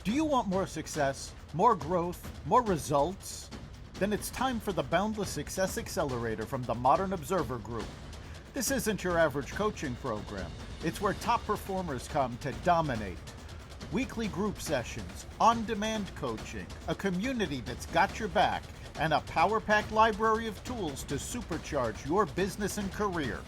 Do you want more success, more growth, more results? Then it's time for the Boundless Success Accelerator from the Modern Observer Group. This isn't your average coaching program. It's where top performers come to dominate. Weekly group sessions, on-demand coaching, a community that's got your back, and a power-packed library of tools to supercharge your business and career.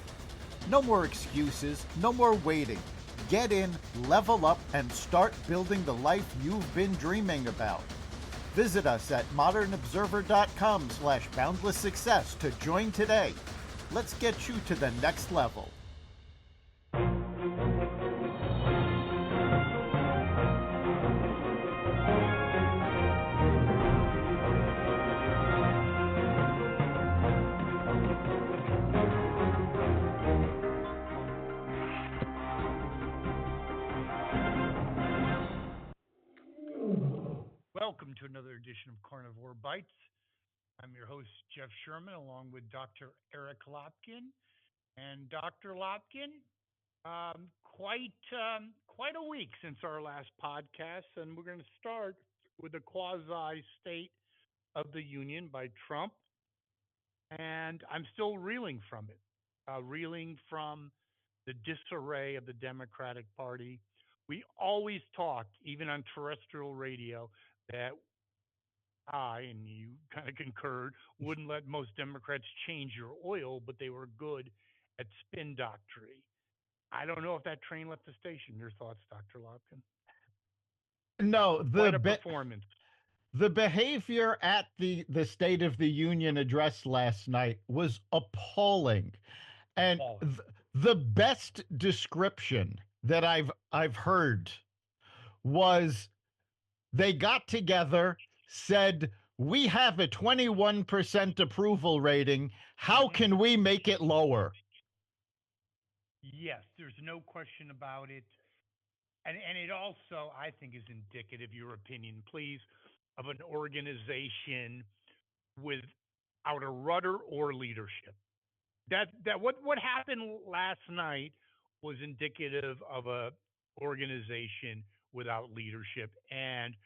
No more excuses, no more waiting. Get in, level up, and start building the life you've been dreaming about. Visit us at modernobserver.com/boundlesssuccess to join today. Let's get you to the next level. Welcome to another edition of Carnivore Bites. I'm your host, Jeff Sherman, along with Dr. Eric Lopkin. And Dr. Lopkin, quite a week since our last podcast, and we're going to start with the quasi-State of the Union by Trump. And I'm still reeling from it, reeling from the disarray of the Democratic Party. We always talked, even on terrestrial radio, that I, and you kind of concurred, wouldn't let most Democrats change your oil, but they were good at spin doctory. I don't know if that train left the station. Your thoughts, Dr. Lopkin? No, Quite a performance. The behavior at the State of the Union address last night was appalling. And the best description that I've heard was they got together, said, "We have a 21% approval rating. How can we make it lower?" Yes, there's no question about it. And it also, I think, is indicative, your opinion, please, of an organization without a rudder or leadership. That what happened last night was indicative of a organization without leadership. And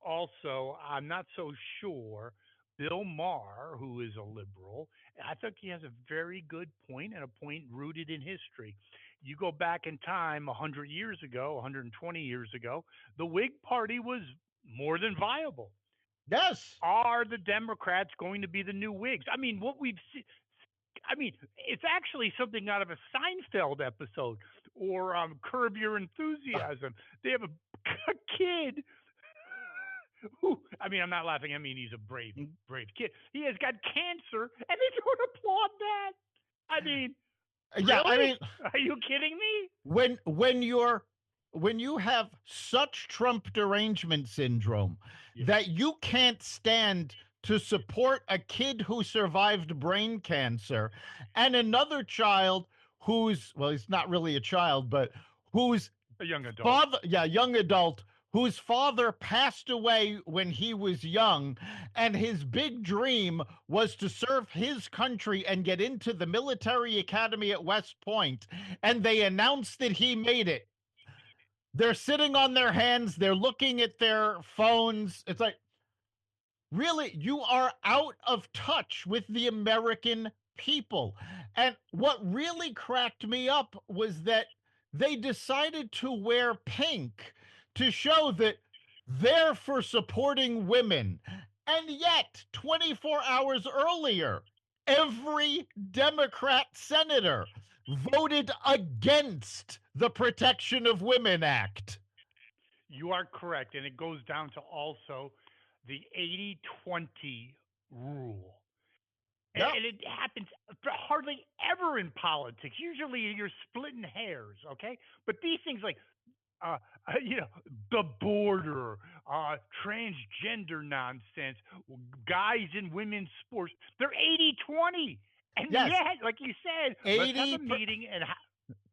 also, I'm not so sure Bill Maher, who is a liberal, I think he has a very good point, and a point rooted in history. You go back in time 100 years ago, 120 years ago, the Whig Party was more than viable. Yes. Are the Democrats going to be the new Whigs? I mean, what we've seen, I mean, it's actually something out of a Seinfeld episode or Curb Your Enthusiasm. They have a kid who, I mean, I'm not laughing. I mean, he's a brave kid. He has got cancer, and they don't applaud that. I mean, yeah, really? I mean, are you kidding me? When you have such Trump derangement syndrome that you can't stand to support a kid who survived brain cancer and another child who's, well, he's not really a child, but who's a young adult. Young adult, whose father passed away when he was young, and his big dream was to serve his country and get into the military academy at West Point, and they announced that he made it. They're sitting on their hands, they're looking at their phones. It's like, really, you are out of touch with the American people. And what really cracked me up was that they decided to wear pink to show that they're for supporting women. And yet, 24 hours earlier, every Democrat senator voted against the Protection of Women Act. You are correct. And it goes down to also the 80-20 rule. Yep. And it happens hardly ever in politics. Usually you're splitting hairs, okay? But these things like, the border, transgender nonsense, guys in women's sports, they're 80-20. And yet, like you said, let's have a meeting and...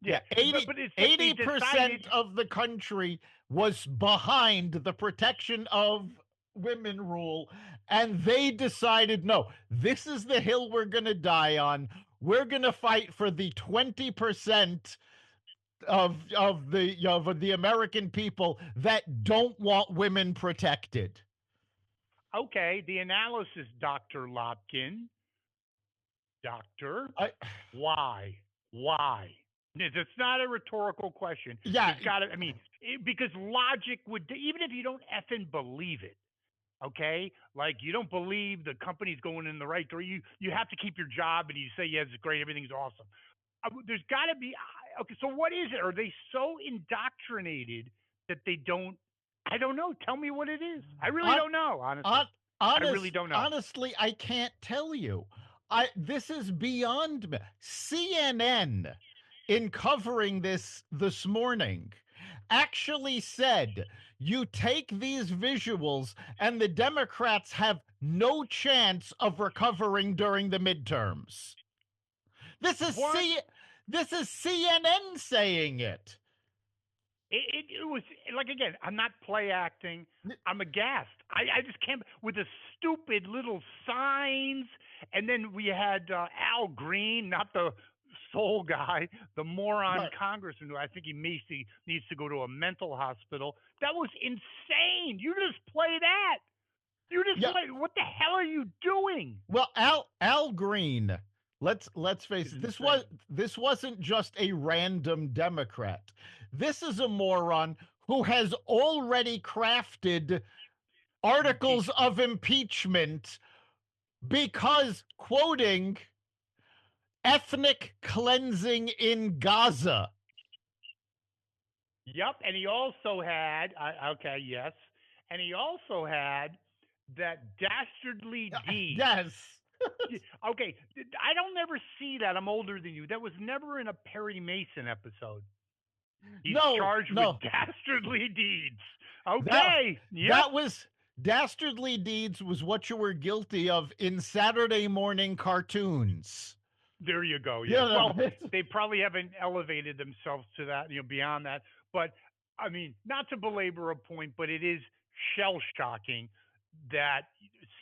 80% of the country was behind the Protection of Women rule, and they decided, no, this is the hill we're going to die on. We're going to fight for the 20% of the American people that don't want women protected. Okay, the analysis, Dr. Lopkin. Doctor, I, why? Why? It's not a rhetorical question. yeah, There's got to, I mean, because logic would, even if you don't effing believe it, okay? Like you don't believe the company's going in the right direction. You have to keep your job and you say, yes, it's great, everything's awesome. There's got to be, okay, so what is it? Are they so indoctrinated that they don't, I don't know. Tell me what it is. I really on, don't know, honestly. on, I really don't know. honestly, I can't tell you. This is beyond me. CNN, in covering this morning, actually said you take these visuals and the Democrats have no chance of recovering during the midterms. This is What? C this is CNN saying it. It was like again. I'm not play acting. I'm aghast. I just can't with the stupid little signs. And then we had Al Green, not the soul guy, the moron Right. congressman who I think he needs to go to a mental hospital. That was insane. You just play that. You just Yeah. play. What the hell are you doing? Well, Al Green, let's face Is it, insane. this wasn't just a random Democrat. This is a moron who has already crafted articles Impeachment. of impeachment because, quoting, ethnic cleansing in Gaza. Yep, and he also had okay, yes, and he also had that dastardly deed. Yes. Okay, I don't ever see that. I'm older than you. That was never in a Perry Mason episode. He's No, charged with no. dastardly deeds. That Okay, yep. that was dastardly deeds was what you were guilty of in Saturday morning cartoons. There you go. You Yes. know, Well, they probably haven't elevated themselves to that, beyond that. But I mean, not to belabor a point, but it is shell shocking that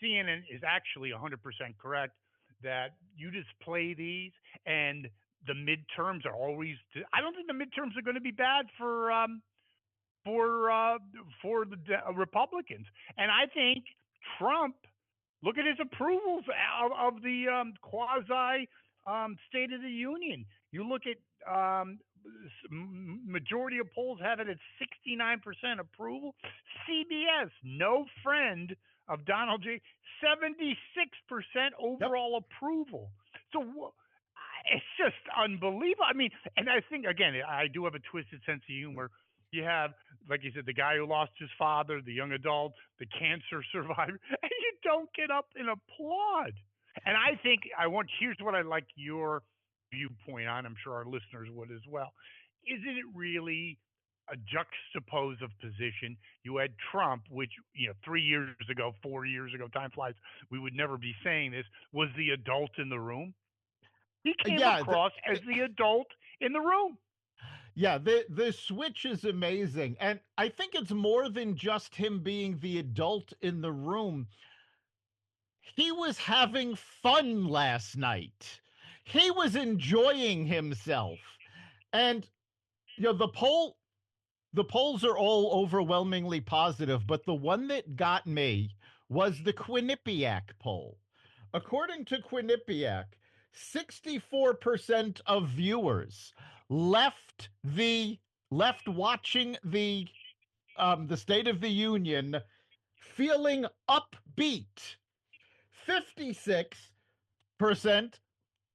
CNN is actually 100% correct that you just play these and the midterms are always. I don't think the midterms are going to be bad for uh, for the Republicans, and I think Trump. Look at his approvals of the quasi State of the Union. You look at majority of polls have it at 69% approval. CBS, no friend of Donald J, 76% yep. overall approval. So it's just unbelievable. I mean, and I think again, I do have a twisted sense of humor. You have, like you said, the guy who lost his father, the young adult, the cancer survivor, and you don't get up and applaud. And I think here's what I like your viewpoint on. I'm sure our listeners would as well. Isn't it really a juxtapose of position? You had Trump, which 3 years ago, 4 years ago, time flies. We would never be saying this. Was the adult in the room? He came Yeah, across as the adult in the room. yeah, the switch is amazing. And I think it's more than just him being the adult in the room. He was having fun last night. He was enjoying himself. And the polls are all overwhelmingly positive, but the one that got me was the Quinnipiac poll. According to Quinnipiac, 64% of viewers left the left watching the State of the Union feeling upbeat. 56%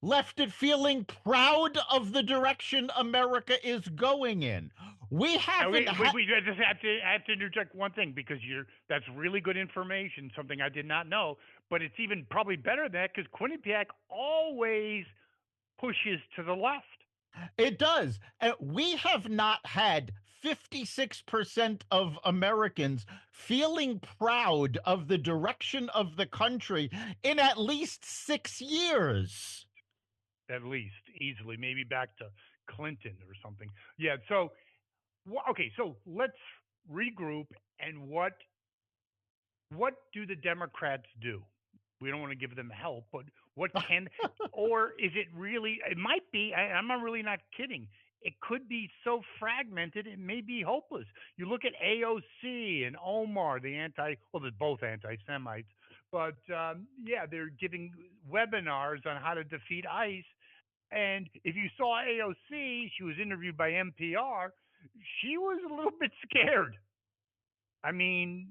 left it feeling proud of the direction America is going in. We haven't Okay, wait, had. wait. I just have to interject one thing because that's really good information, something I did not know. But it's even probably better than that because Quinnipiac always pushes to the left. It does. We have not had 56% of Americans feeling proud of the direction of the country in at least 6 years. At least easily, maybe back to Clinton or something. Yeah. So okay, so let's regroup and what do the Democrats do? We don't want to give them help, but what can or is it really? It might be. I'm not really not kidding. it could be so fragmented it may be hopeless. You look at AOC and Omar, the anti, well, they're both anti-Semites, but yeah, they're giving webinars on how to defeat ICE. And if you saw AOC, she was interviewed by NPR. She was a little bit scared. I mean,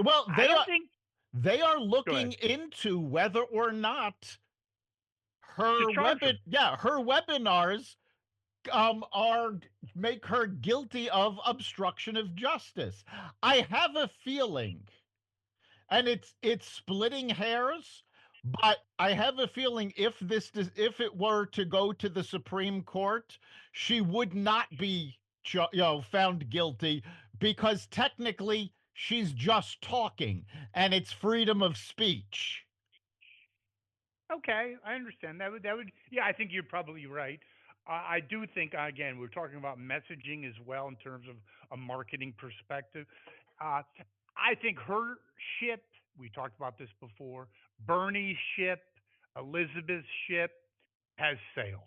Well, I don't think. they are Go looking ahead. into whether or not To her charge weapon them. yeah, her webinars are make her guilty of obstruction of justice. I have a feeling, and it's splitting hairs, but I have a feeling if it were to go to the Supreme Court, she would not be found guilty, because technically she's just talking and it's freedom of speech. Okay, I understand. That would. Yeah, I think you're probably right. I do think again we're talking about messaging as well in terms of a marketing perspective. Uh, I think her ship. We talked about this before. Bernie's ship, Elizabeth's ship, has sailed.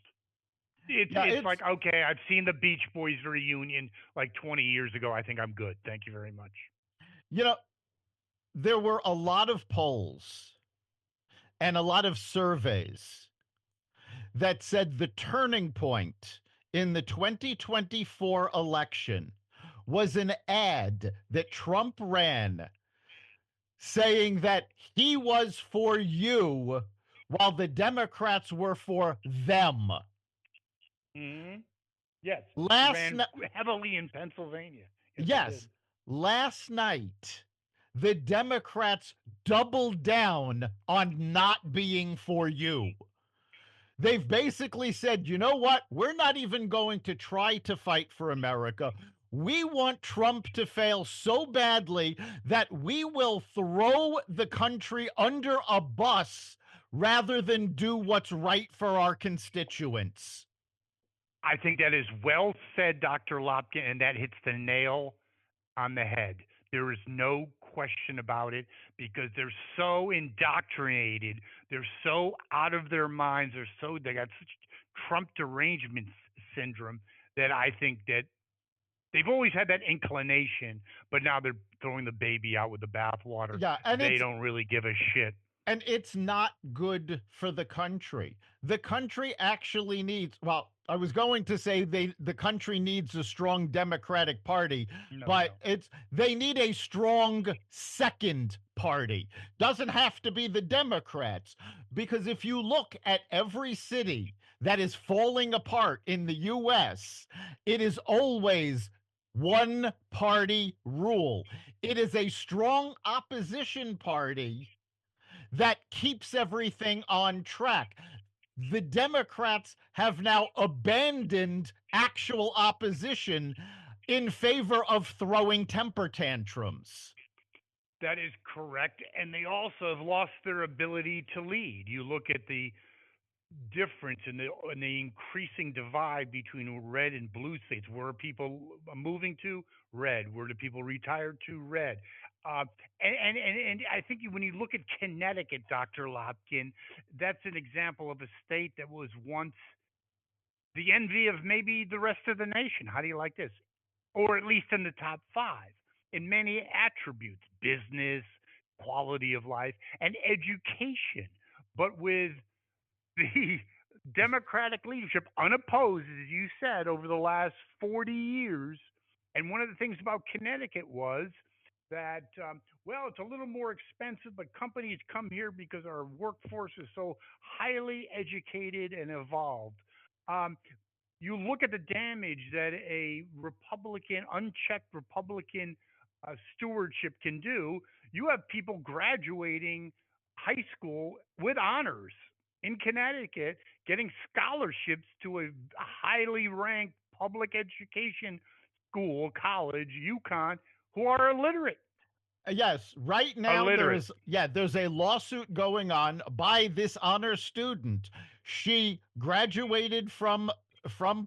Yeah, It's it's like okay, I've seen the Beach Boys reunion like 20 years ago. I think I'm good. Thank you very much. you know there were a lot of polls and a lot of surveys that said the turning point in the 2024 election was an ad that Trump ran saying that he was for you while the Democrats were for them. Hmm. Yes, it Last ran night, heavily in Pennsylvania. Yes, it did. yes, last night, the Democrats doubled down on not being for you. They've basically said, you know what? We're not even going to try to fight for America. We want Trump to fail so badly that we will throw the country under a bus rather than do what's right for our constituents. I think that is well said, Dr. Lopkin, and that hits the nail on the head. There is no question about it because they're so indoctrinated. They're so out of their minds. They got such Trump derangement syndrome that I think that they've always had that inclination, but now they're throwing the baby out with the bathwater. Yeah, They don't really give a shit. and it's not good for the country. The country actually needs, well, I was going to say the country needs a strong Democratic Party, No, we but don't. they need a strong second party. Doesn't have to be the Democrats, because if you look at every city that is falling apart in the US, it is always one party rule. It is a strong opposition party that keeps everything on track. The Democrats have now abandoned actual opposition in favor of throwing temper tantrums. That is correct. And they also have lost their ability to lead. You look at the difference in the increasing divide between red and blue states. Where are people moving to? Red. Where do people retire to? Red. Uh, and I think when you look at Connecticut, Dr. Lopkin, that's an example of a state that was once the envy of maybe the rest of the nation. How do you like this? Or at least in the top five in many attributes business, quality of life, and education. But with the Democratic leadership unopposed, as you said, over the last 40 years. And one of the things about Connecticut was that, well, it's a little more expensive, but companies come here because our workforce is so highly educated and evolved. Um, you look at the damage that a Republican, unchecked Republican stewardship can do. You have people graduating high school with honors in Connecticut, getting scholarships to a highly ranked public education school, college, UConn, who are illiterate. Yes, right now Illiterate. there's a lawsuit going on by this honor student. She graduated from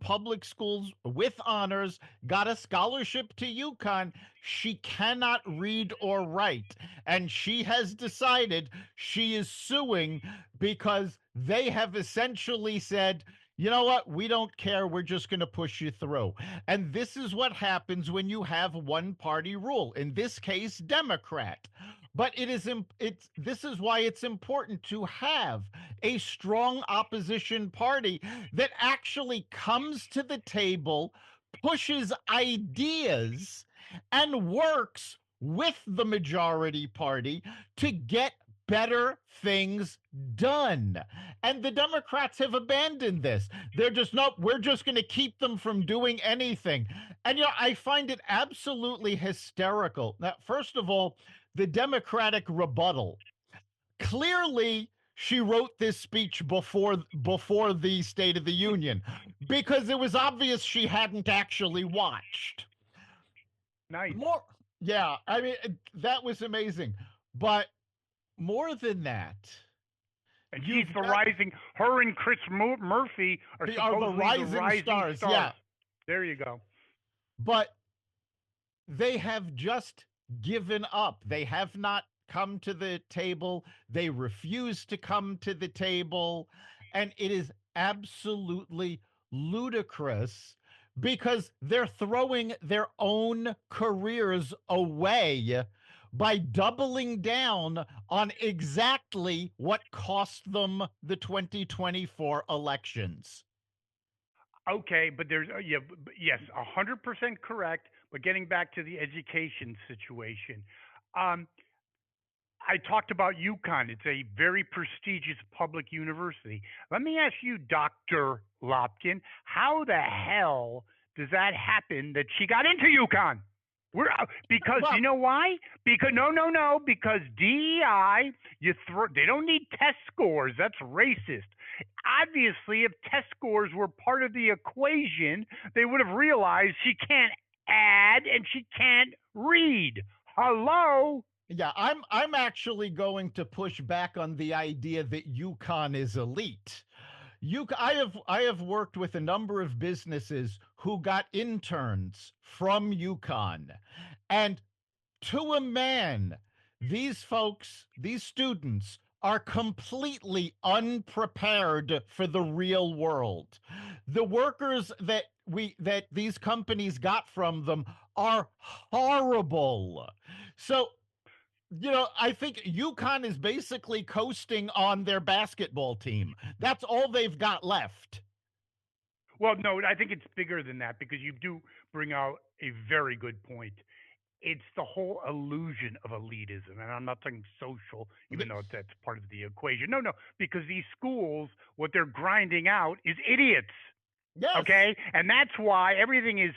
public schools with honors, got a scholarship to UConn. She cannot read or write, and she has decided she is suing because they have essentially said you know what? We don't care. We're just going to push you through. And this is what happens when you have one party rule. In this case, Democrat. But it's this is why it's important to have a strong opposition party that actually comes to the table, pushes ideas and works with the majority party to get better things done. And the Democrats have abandoned this. They're just, nope, we're just going to keep them from doing anything. And, I find it absolutely hysterical. Now, first of all, the Democratic rebuttal. Clearly, she wrote this speech before the State of the Union because it was obvious she hadn't actually watched. Nice. More, yeah, I mean, that was amazing. But more than that, And she's you've the got rising. Her and Chris Murphy are the are the supposedly the rising rising stars, stars. yeah. There you go. But they have just given up. They have not come to the table. They refuse to come to the table. And it is absolutely ludicrous because they're throwing their own careers away by doubling down on exactly what cost them the 2024 elections. Okay, but there's yeah, yes, 100% correct. But getting back to the education situation, um, I talked about UConn. It's a very prestigious public university. Let me ask you, Doctor Lopkin, how the hell does that happen that she got into UConn? We're because you Well, know why? Because no, because DEI, they don't need test scores. That's racist. Obviously, if test scores were part of the equation, they would have realized she can't add and she can't read. Hello? yeah, I'm actually going to push back on the idea that UConn is elite. I have worked with a number of businesses who got interns from UConn, and to a man, these students are completely unprepared for the real world. The workers that these companies got from them are horrible. So, I think UConn is basically coasting on their basketball team. That's all they've got left. Well, no, I think it's bigger than that because you do bring out a very good point. It's the whole illusion of elitism. And I'm not talking social, even though that's part of the equation. No, because these schools, what they're grinding out is idiots. Yes. Okay. And that's why everything is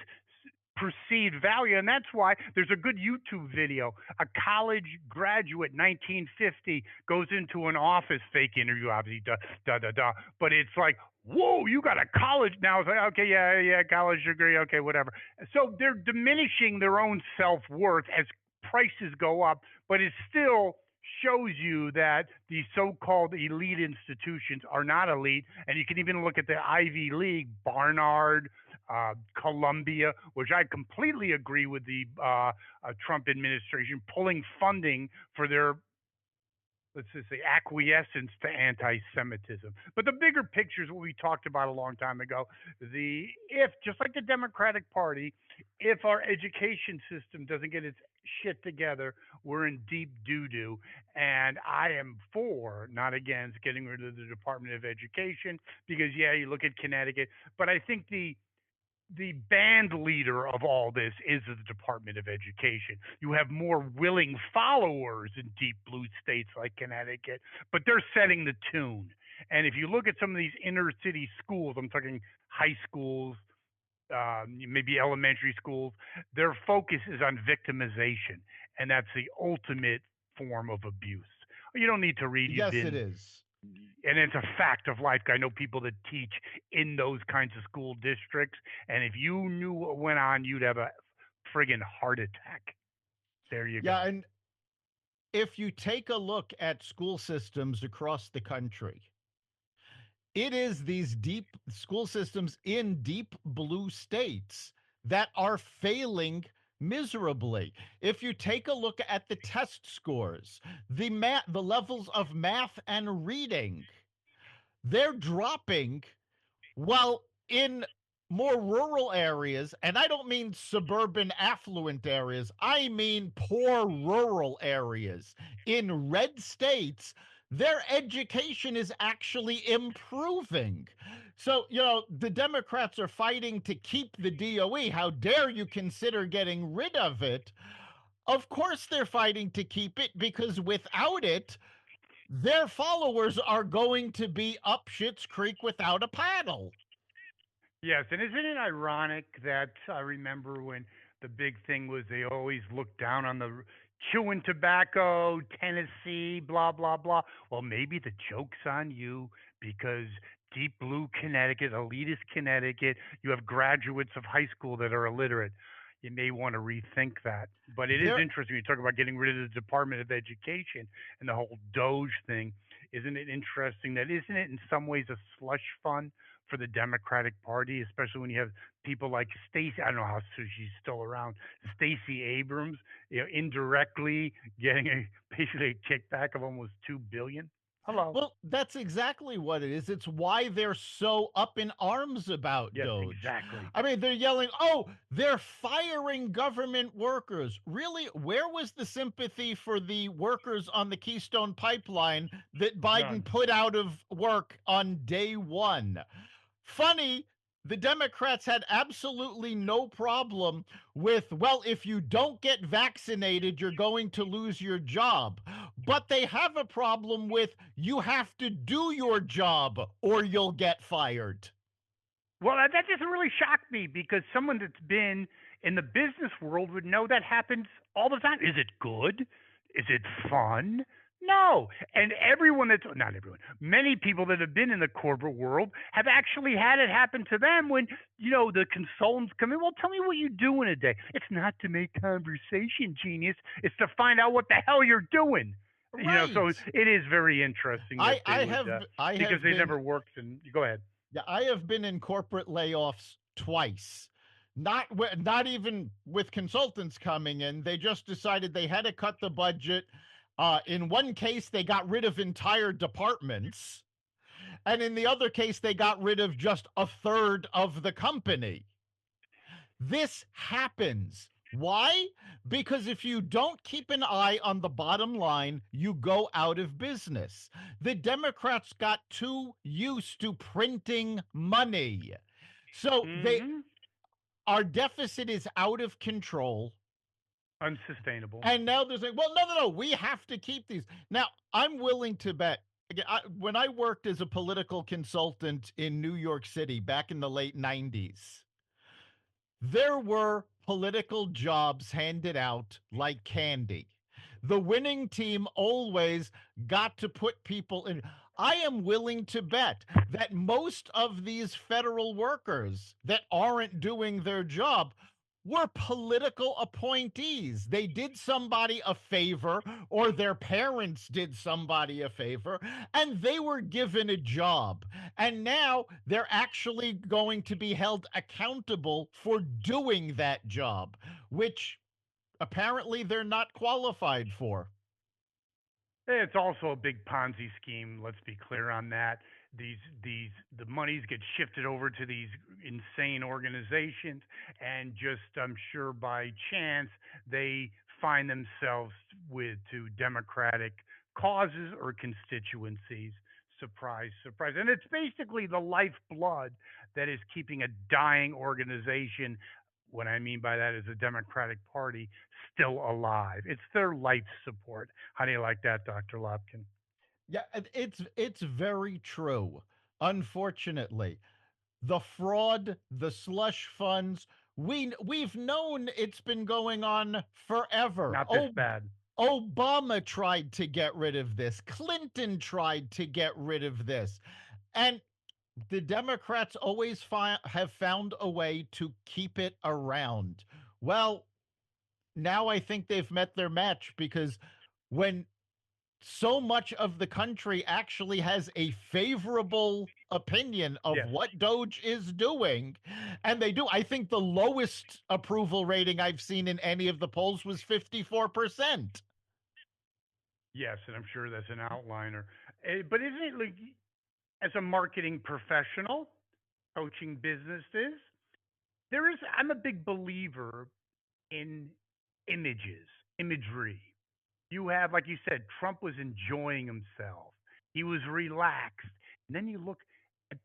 perceived value. And that's why there's a good YouTube video. A college graduate, 1950, goes into an office, fake interview, obviously, da. But it's like, whoa, you got a college now. It's like, okay, yeah, college degree, okay, whatever. So they're diminishing their own self worth as prices go up, but it still shows you that the so-called elite institutions are not elite. And you can even look at the Ivy League, Barnard, Columbia, which I completely agree with the Trump administration pulling funding for their, let's just say, acquiescence to anti-Semitism. But the bigger picture is what we talked about a long time ago. If just like the Democratic Party, if our education system doesn't get its shit together, we're in deep doo doo. And I am for, not against, getting rid of the Department of Education because yeah, you look at Connecticut, but I think the band leader of all this is the Department of Education. You have more willing followers in deep blue states like Connecticut, but they're setting the tune. And if you look at some of these inner city schools, I'm talking high schools, maybe elementary schools, their focus is on victimization. And that's the ultimate form of abuse. You don't need to read. You've Yes, it been, is. and it's a fact of life. I know people that teach in those kinds of school districts, and if you knew what went on, you'd have a friggin' heart attack. There you Yeah, go. and if you take a look at school systems across the country, it is these deep school systems in deep blue states that are failing miserably. If you take a look at the test scores, the levels of math and reading, they're dropping Well, in more rural areas, and I don't mean suburban affluent areas, I mean poor rural areas in red states, their education is actually improving. So, the Democrats are fighting to keep the DOE. How dare you consider getting rid of it? Of course, they're fighting to keep it because without it, their followers are going to be up Schitt's Creek without a paddle. Yes, and isn't it ironic that I remember when the big thing was they always looked down on the chewing tobacco, Tennessee, blah blah blah. Well, maybe the joke's on you because deep blue Connecticut, elitist Connecticut, you have graduates of high school that are illiterate. You may want to rethink that. But it is There interesting when you talk about getting rid of the Department of Education and the whole Doge thing. Isn't it interesting that isn't it in some ways a slush fund for the Democratic Party, especially when you have people like Stacey. I don't know how she's still around. Stacey Abrams, indirectly getting basically a kickback of almost 2 billion. Hello. Well, that's exactly what it is. It's why they're so up in arms about Yes, Doge. exactly. I mean, they're yelling, "Oh, they're firing government workers." Really? Where was the sympathy for the workers on the Keystone pipeline that Biden None. put out of work on day 1? Funny, the Democrats had absolutely no problem with, well, if you don't get vaccinated, you're going to lose your job. But they have a problem with, you have to do your job or you'll get fired. Well, that just really shocked me because someone that's been in the business world would know that happens all the time. Is it good? Is it fun? No. And everyone that's not everyone, many people that have been in the corporate world have actually had it happen to them when, the consultants come in. Well, tell me what you do in a day. It's not to make conversation, genius. It's to find out what the hell you're doing. So Right. it is very interesting that I they I would, have I because have they been never worked. And go ahead. Yeah, I have been in corporate layoffs twice. Not even with consultants coming in. They just decided they had to cut the budget. In one case, they got rid of entire departments, and in the other case, they got rid of just a third of the company. This happens. Why? Because if you don't keep an eye on the bottom line, you go out of business. The Democrats got too used to printing money. So Mm-hmm. our deficit is out of control. Unsustainable. And now they're saying, well, no, no, no, we have to keep these. Now, I'm willing to bet. Again, when I worked as a political consultant in New York City back in the late 90s, there were political jobs handed out like candy. The winning team always got to put people in. I am willing to bet that most of these federal workers that aren't doing their job were political appointees. They did somebody a favor, or their parents did somebody a favor, and they were given a job. And now they're actually going to be held accountable for doing that job, which apparently they're not qualified for. It's also a big Ponzi scheme. Let's be clear on that. These the monies get shifted over to these insane organizations, and just I'm sure by chance they find themselves with to Democratic causes or constituencies. Surprise, surprise. And it's basically the lifeblood that is keeping a dying organization. What I mean by that is the Democratic Party still alive. It's their life support. How do you like that, Dr. Lopkin? Yeah, it's very true. Unfortunately, the fraud, the slush funds, we've known it's been going on forever. Not this Oh, bad. Obama tried to get rid of this. Clinton tried to get rid of this. And the Democrats always have found a way to keep it around. Well, now I think they've met their match because when so much of the country actually has a favorable opinion of Yes. what Doge is doing, and they do. I think the lowest approval rating I've seen in any of the polls was 54%. Yes, and I'm sure that's an outliner. But isn't it like, as a marketing professional? coaching businesses. I'm a big believer in images, imagery. You have, like you said, Trump was enjoying himself. He was relaxed. And then you look at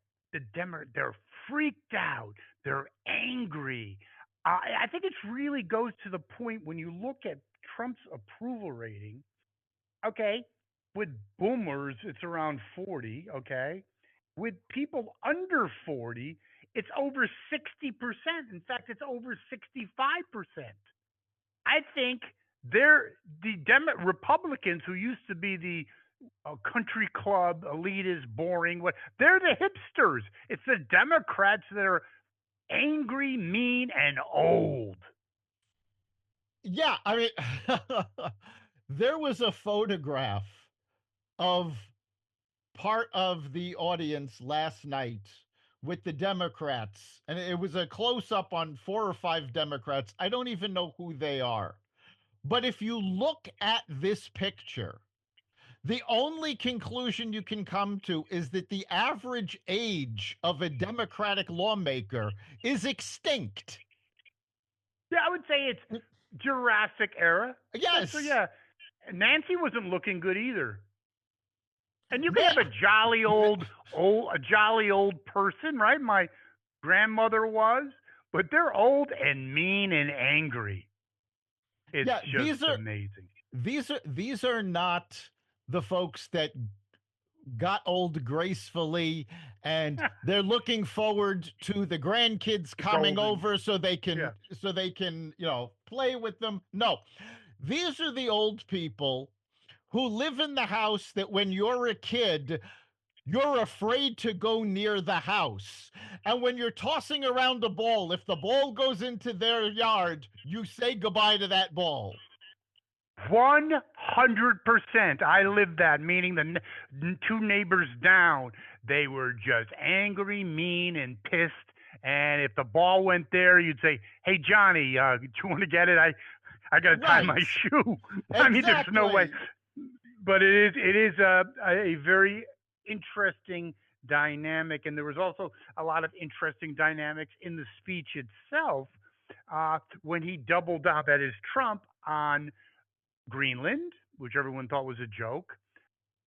they're freaked out. They're angry. I think it really goes to the point when you look at Trump's approval rating. Okay, with boomers, it's around 40. Okay, with people under 40, it's over 60%. In fact, it's over 65%. I think Republicans who used to be the country club elitist, boring. What they're the hipsters. It's the Democrats that are angry, mean, and old. Yeah, I mean, there was a photograph of part of the audience last night with the Democrats, and it was a close up on four or five Democrats. I don't even know who they are. But if you look at this picture, the only conclusion you can come to is that the average age of a Democratic lawmaker is extinct. Yeah, I would say it's Jurassic era. So Yes. yeah, Nancy wasn't looking good either. And you could They, have a jolly old person, right? My grandmother was, but they're old and mean and angry. It's yeah, just amazing. these are not the folks that got old gracefully and they're looking forward to the grandkids The coming golden, over yeah. so they can play with them. No, these are the old people who live in the house that when you're a kid you're afraid to go near the house. And when you're tossing around a ball, if the ball goes into their yard, you say goodbye to that ball. 100%. I lived that, meaning the two neighbors down, they were just angry, mean, and pissed. And if the ball went there, you'd say, "Hey, Johnny, do you want to get it? I got to tie my Right. shoe." I mean, there's no way. Exactly. But it is a very interesting dynamic, and there was also a lot of interesting dynamics in the speech itself when he doubled down. That is Trump on Greenland, which everyone thought was a joke,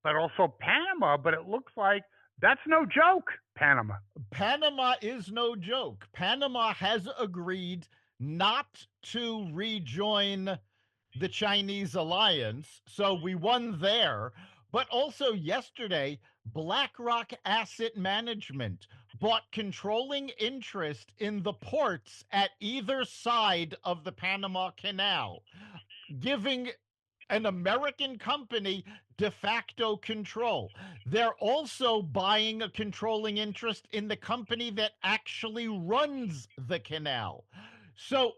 but also Panama. But it looks like that's no joke, Panama. Panama is no joke. Panama has agreed not to rejoin the Chinese alliance. So we won there. But also yesterday, BlackRock Asset Management bought controlling interest in the ports at either side of the Panama Canal, giving an American company de facto control. They're also buying a controlling interest in the company that actually runs the canal. So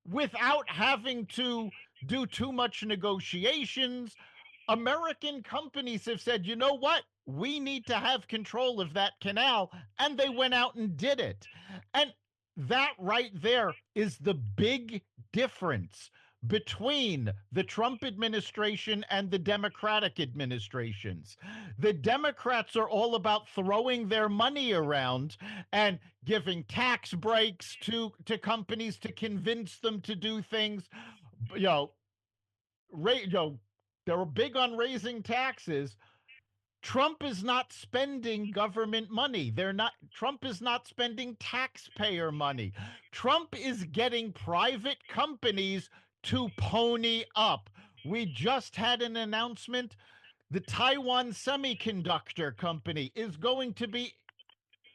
without having to do too much negotiations, American companies have said, you know what? We need to have control of that canal. And they went out and did it. And that right there is the big difference between the Trump administration and the Democratic administrations. The Democrats are all about throwing their money around and giving tax breaks to companies to convince them to do things. You know, they were big on raising taxes. Trump is not spending government money. Trump is not spending taxpayer money. Trump is getting private companies to pony up. We just had an announcement. The Taiwan Semiconductor Company is going to be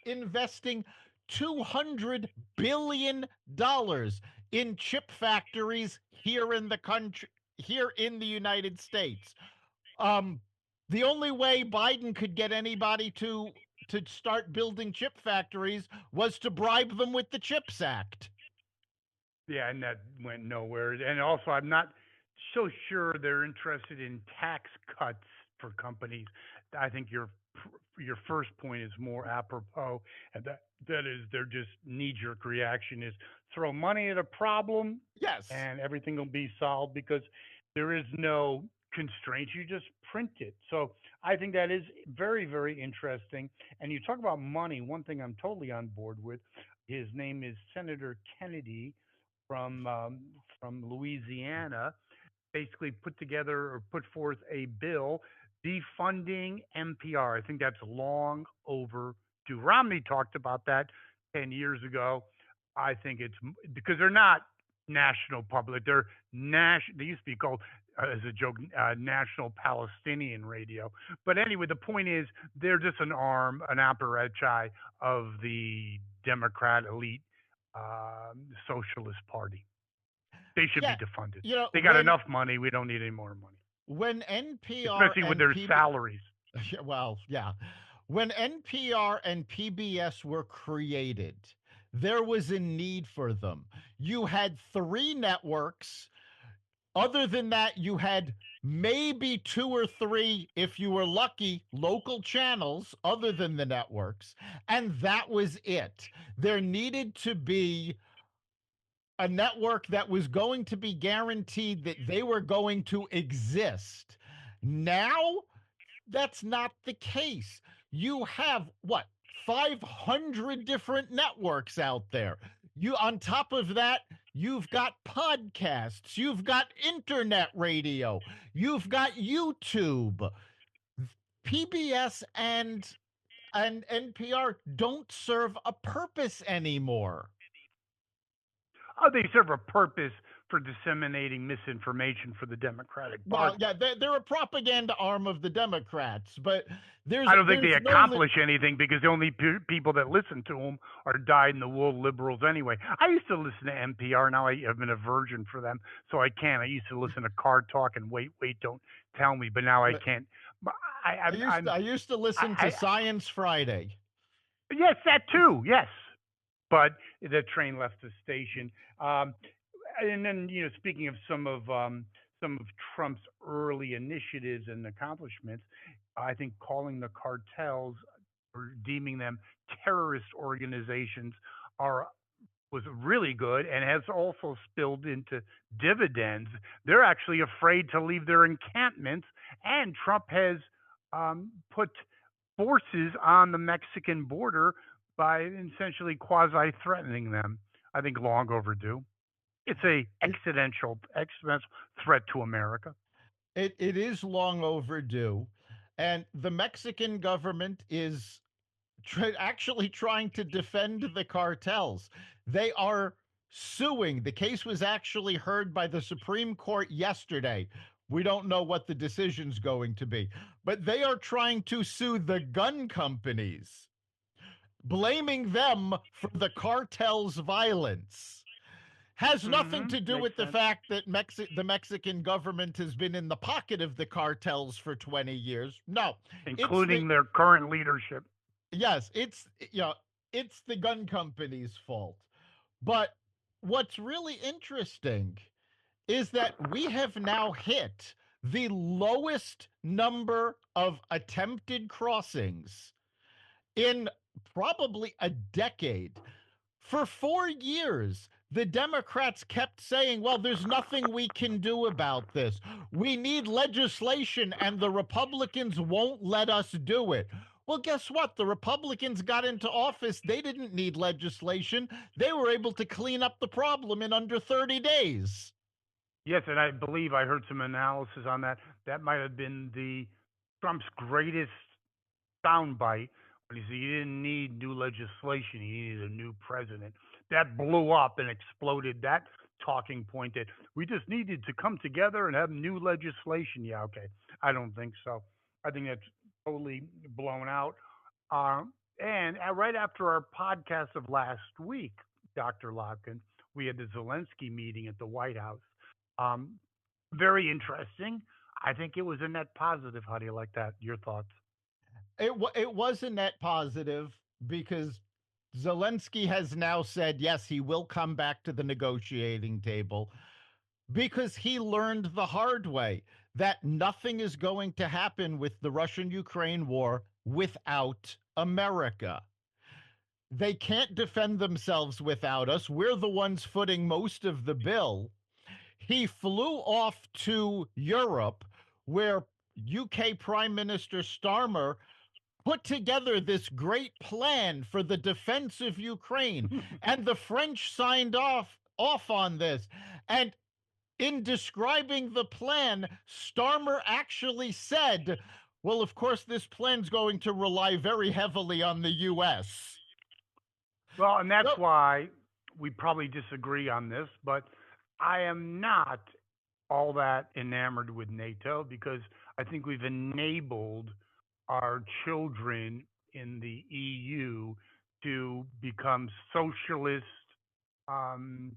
investing $200 billion in chip factories here in the country, here in the United States. Um, the only way Biden could get anybody to start building chip factories was to bribe them with the Chips Act. Yeah, and that went nowhere. And also, I'm not so sure they're interested in tax cuts for companies. I think your first point is more apropos, and that is their just knee jerk reaction is throw money at a problem, Yes. and everything will be solved because there is no constraints. You just print it. So I think that is very, very interesting. And you talk about money. One thing I'm totally on board with. His name is Senator Kennedy from um, from Louisiana, basically put together or put forth a bill defunding NPR. I think that's long overdue. Romney talked about that 10 years ago. I think it's because they're not national public. They're national. They used to be called, as a joke, National Palestinian Radio. But anyway, the point is they're just an arm, an apparatchik of the Democrat elite socialist party. They should be Yeah, defunded. you know, They got enough money. We don't need any more money, when NPR especially with and their PB salaries. well, yeah. When NPR and PBS were created, there was a need for them. You had three networks. Other than that, you had maybe two or three, if you were lucky, local channels other than the networks. And that was it. There needed to be a network that was going to be guaranteed that they were going to exist. Now, that's not the case. You have what, 500 different networks out there. You on top of that, you've got podcasts, you've got internet radio, you've got YouTube. PBS and NPR don't serve a purpose anymore. Oh, they serve a purpose for disseminating misinformation for the Democratic Well, Party. yeah, they're a propaganda arm of the Democrats, but I don't think they there's no accomplish anything because the only people that listen to them are dyed-in-the-wool liberals anyway. I used to listen to NPR. Now I have been a virgin for them, so I can't. I used to listen to Car Talk and Wait, Wait, Don't Tell Me, but now I can't. But I used to listen to I Science Friday. yes, that too. Yes, but the train left the station. Um, and then, speaking of some of Trump's early initiatives and accomplishments, I think calling the cartels or deeming them terrorist organizations are was really good and has also spilled into dividends. They're actually afraid to leave their encampments, and Trump has put forces on the Mexican border by essentially quasi threatening them. I think long overdue. It's a It, existential threat to America. it is long overdue, and the Mexican government is actually trying to defend the cartels. They are suing. The case was actually heard by the Supreme Court yesterday. We don't know what the decision's going to be, but they are trying to sue the gun companies, blaming them for the cartel's violence. Has nothing to do Makes with the sense. fact that the Mexican government has been in the pocket of the cartels for 20 years. No, it's the Including their current leadership. yes, it's the gun company's fault. But what's really interesting is that we have now hit the lowest number of attempted crossings in probably a decade. For 4 years, the Democrats kept saying, well, there's nothing we can do about this. We need legislation, and the Republicans won't let us do it. Well, guess what? The Republicans got into office. They didn't need legislation. They were able to clean up the problem in under 30 days. Yes, and I believe I heard some analysis on that. That might have been the Trump's greatest soundbite when he said he didn't need new legislation, he needed a new president. That blew up and exploded that talking point that we just needed to come together and have new legislation. Yeah, okay. I don't think so. I think that's totally blown out. And right after our podcast of last week, Dr. Lopkin, we had the Zelensky meeting at the White House. Um, Very interesting. I think it was a net positive. How do you like that? Your thoughts? It was a net positive because Zelensky has now said, yes, he will come back to the negotiating table because he learned the hard way that nothing is going to happen with the Russian Ukraine war without America. They can't defend themselves without us. We're the ones footing most of the bill. He flew off to Europe where UK Prime Minister Starmer put together this great plan for the defense of Ukraine, and the French signed off on this. And in describing the plan, Starmer actually said, well, of course, this plan's going to rely very heavily on the US. Well, and that's So, why we probably disagree on this, but I am not all that enamored with NATO because I think we've enabled our children in the EU to become socialist, um,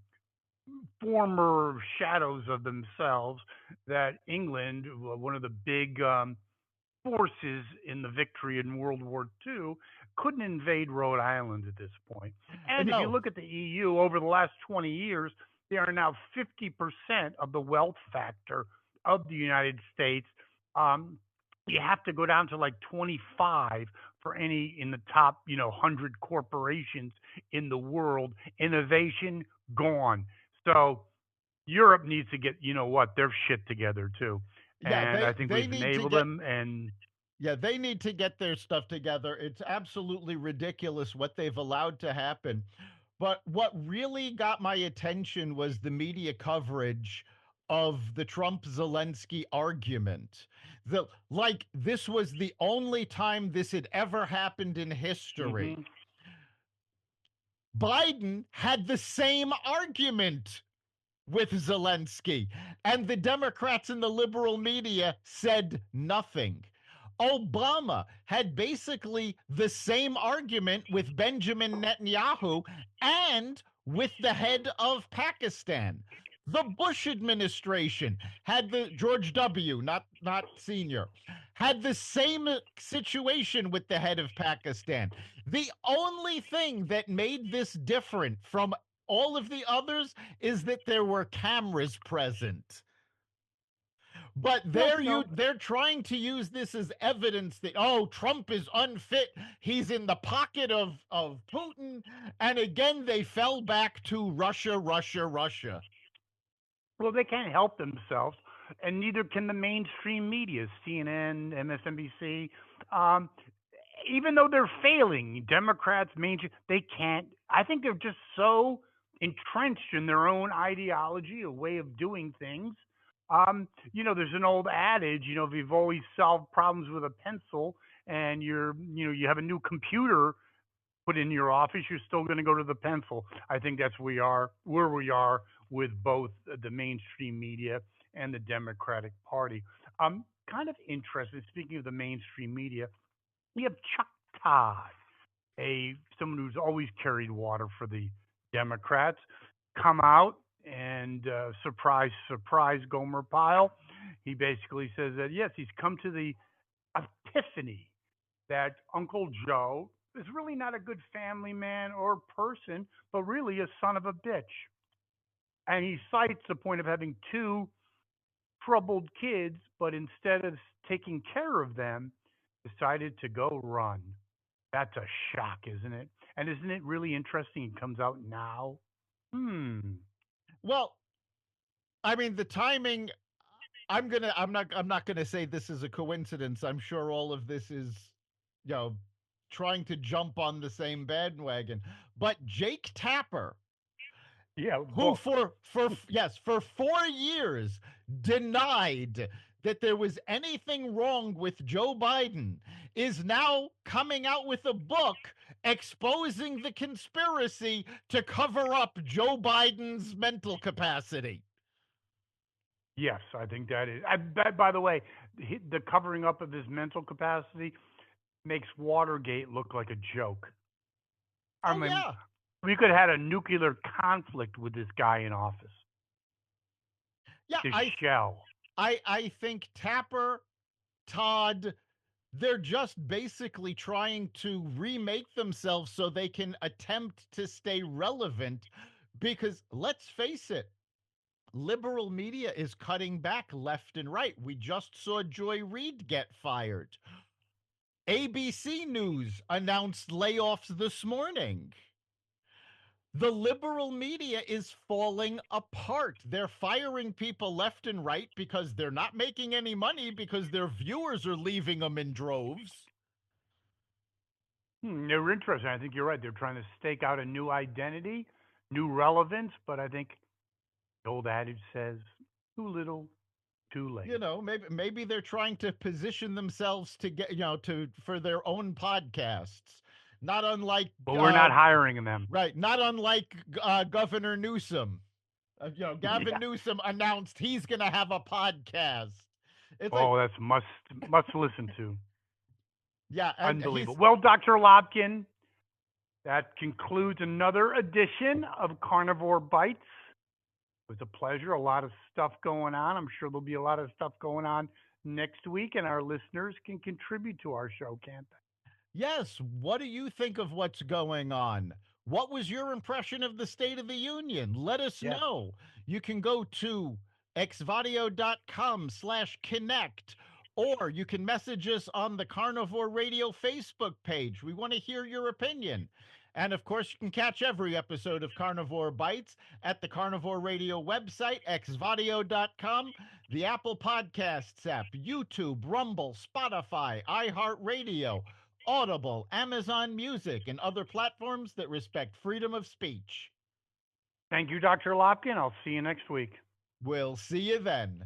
former shadows of themselves. That England, one of the big forces in the victory in World War II, couldn't invade Rhode Island at this point. And if you no, look at the EU over the last 20 years, they are now 50% of the wealth factor of the United States. Um, you have to go down to like 25 for any in the top, 100 corporations in the world. Innovation gone. So Europe needs to get, their shit together too. yeah, And I think they we've need to enabled get them. And yeah, they need to get their stuff together. It's absolutely ridiculous what they've allowed to happen. But what really got my attention was the media coverage of the Trump Zelensky argument. Like this was the only time this had ever happened in history. hmm Biden had the same argument with Zelensky, and the Democrats and the liberal media said nothing. Obama had basically the same argument with Benjamin Netanyahu and with the head of Pakistan. The Bush administration had the George W, not senior, had the same situation with the head of Pakistan. The only thing that made this different from all of the others is that there were cameras present. But well, you know, they're trying to use this as evidence that, oh, Trump is unfit. He's in the pocket of Putin. And again they fell back to Russia, Russia, Russia. well, they can't help themselves, and neither can the mainstream media, CNN, MSNBC. Um, Even though they're failing, Democrats, mainstream, they can't. I think they're just so entrenched in their own ideology, a way of doing things. There's an old adage, if you've always solved problems with a pencil and you have a new computer put in your office, you're still going to go to the pencil. I think that's where we are with both the mainstream media and the Democratic Party. I'm kind of interested. Speaking of the mainstream media, we have Chuck Todd, a someone who's always carried water for the Democrats, come out and surprise, surprise, Gomer Pyle. He basically says that yes, he's come to the epiphany that Uncle Joe is really not a good family man or person, but really a son of a bitch. And he cites the point of having two troubled kids, but instead of taking care of them, decided to go run. That's a shock, isn't it? And isn't it really interesting? It comes out now. Hmm. Well, I mean the timing, I'm not gonna say this is a coincidence. I'm sure all of this is, you know, trying to jump on the same bandwagon. But Jake Tapper, Yeah, who book. for 4 years denied that there was anything wrong with Joe Biden, is now coming out with a book exposing the conspiracy to cover up Joe Biden's mental capacity. Yes, I think that is. By the way, the covering up of his mental capacity makes Watergate look like a joke. I Oh mean, yeah. we could have had a nuclear conflict with this guy in office. Yeah, His shell. I think Tapper, Todd, they're just basically trying to remake themselves so they can attempt to stay relevant, because let's face it, liberal media is cutting back left and right. We just saw Joy Reid get fired. ABC News announced layoffs this morning. The liberal media is falling apart. They're firing people left and right because they're not making any money because their viewers are leaving them in droves. They're interesting. I think you're right. They're trying to stake out a new identity, new relevance, but I think the old adage says too little, too late. Maybe they're trying to position themselves to get, to for their own podcasts. Not unlike But we're not hiring them. right, not unlike Governor Newsom. Gavin Yeah. Newsom announced he's going to have a podcast. It's like, Oh, that's must listen to. yeah, and Unbelievable. he's Well, Dr. Lopkin, that concludes another edition of Carnivore Bites. It was a pleasure. A lot of stuff going on. I'm sure there'll be a lot of stuff going on next week, and our listeners can contribute to our show, can't they? yes. What do you think of what's going on? What was your impression of the State of the Union? Let us Yes. know. You can go to xvadio.com/connect, or you can message us on the Carnivore Radio Facebook page. We want to hear your opinion. And of course, you can catch every episode of Carnivore Bites at the Carnivore Radio website, xvadio.com, the Apple Podcasts app, YouTube, Rumble, Spotify, iHeartRadio, Audible, Amazon Music, and other platforms that respect freedom of speech. Thank you, Dr. Lopkin. I'll see you next week. We'll see you then.